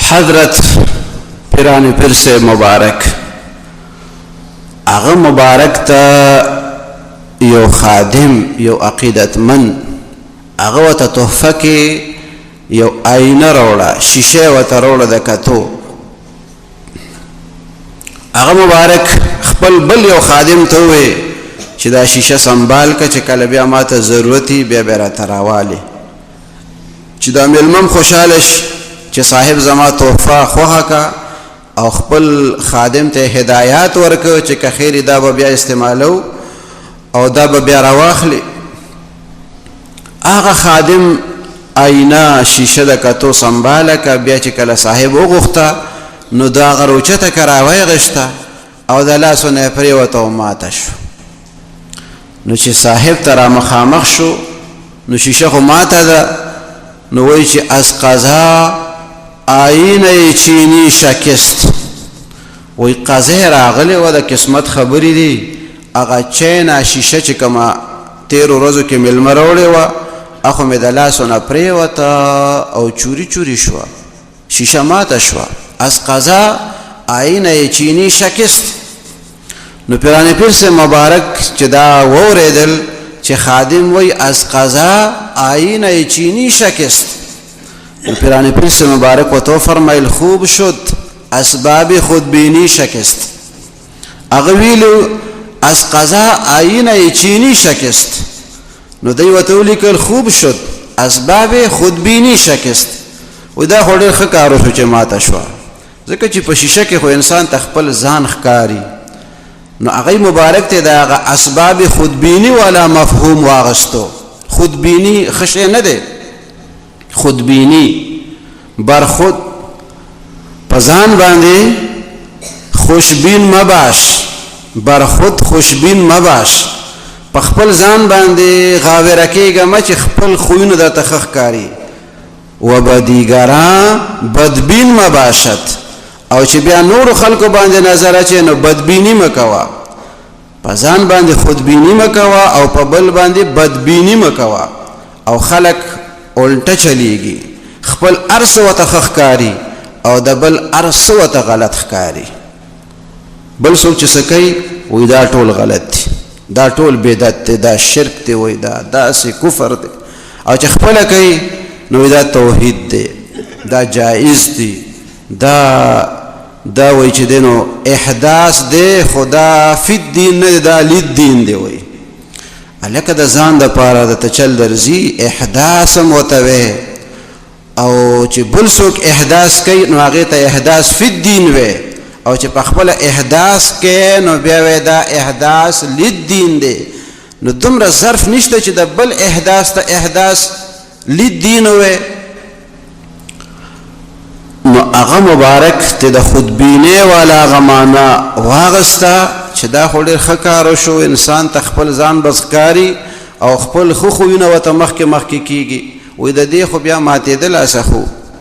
حضرت پیران پیر سے مبارک اغه مبارک تا یو خادم یو عقیدت من اغه وته تحفه کې یو آینه راوړه شیشه وته راوړه د کتو اغه مبارک خپل بل یو خادم ته وې چې دا شیشه سنبال ک چې کله بیا ماته ضرورتي بیا را تراواله چې دا ملمم خوشاله چې صاحب زما تحفه خوخه کا او خپل خادم ته هدایات ورکو چې که خیر دا به بیا استعمالو او دا به بیا راواخلي هغه خادم آینه شیشه د کتو سنباله که بیا چې کله صاحب وغوښته نو دا هغه روچته که راویغشته او د لاسو نه یې پرېوته او ماته شو نو چې صاحب ته را مخامخ شو نو شیشه خو ماته ده نو وایي چې از قضا آینه چینی شکست وی قضا راغلی و د قسمت خبری دی اغا چینا شیشه چې کما تیرو روزو کې ملمه راوړې وه اخو مې د لاسو نه پرېوته او چوری چوری شوه شیشه ماته شوه از قضا آینه چینی شکست نو پیران پیر سے مبارک چې دا ووریدل چې خادم وی از قضا آینه چینی شکست پیران پیر سے مبارک و تو فرمایل خوب شد اسباب خودبینی شکست اغویلو از قضا آینه چینی شکست نو دی و تو لیکل خوب شد اسباب خودبینی شکست و دا خو ډېر ښه کار وشو چې ماته شوه ځکه چې په شیشه کې خو انسان ته خپل ځان ښکاري نو هغه مبارک ته د هغه اسباب خودبینی والا مفهوم واغستو خودبینی ښه شی نه دی خودبینی بر خود پزان باندې خوشبین مباش بر خود خوشبین مباش په خپل ځان باندې غاوره کېږه مه چې خپل خویونه درته ښه ښکاري و به دیګران بدبین مباشد او چې بیا نورو خلکو باندې نظر اچې نو بدبینی مه کوه په ځان باندې خودبینی مه کوه او په بل باندې بدبینی مه کوه او خلک الټه چلیږي خپل ارس وته ښکاری او د بل ارس وته غلط ښکاری بل څوک چې څه کوي وایي دا ټول غلط دی دا ټول بدعت دی دا شرک دی وایي دا داسې کفر دی او چې خپله کوي نو دا توحید دی دا جایز دی دا وایي چې دی نو احداث دی خو دا فی الدین نه دی دا للدین دی وایي لکه د ځان دپاره د تچل درځي احداث هم ورته وی او چې بل څوک احداث کوي نو هغې ته احداث فی الدین وی او چې په خپله احداث کوي نو بیا وی دا احداث للدین دی نو دومره ظرف نشته چې د بل احداث ته احداث للدین وی نو هغه مبارک ته د خودبینۍ والا هغه معنا واغسته چې دا خو ډېر ښه کار وشو انسان ته خپل ځان بس ښکاري او خپل ښه خویونه ورته مخکې کېږي وایي د دې خو بیا ماتېدل اسه خو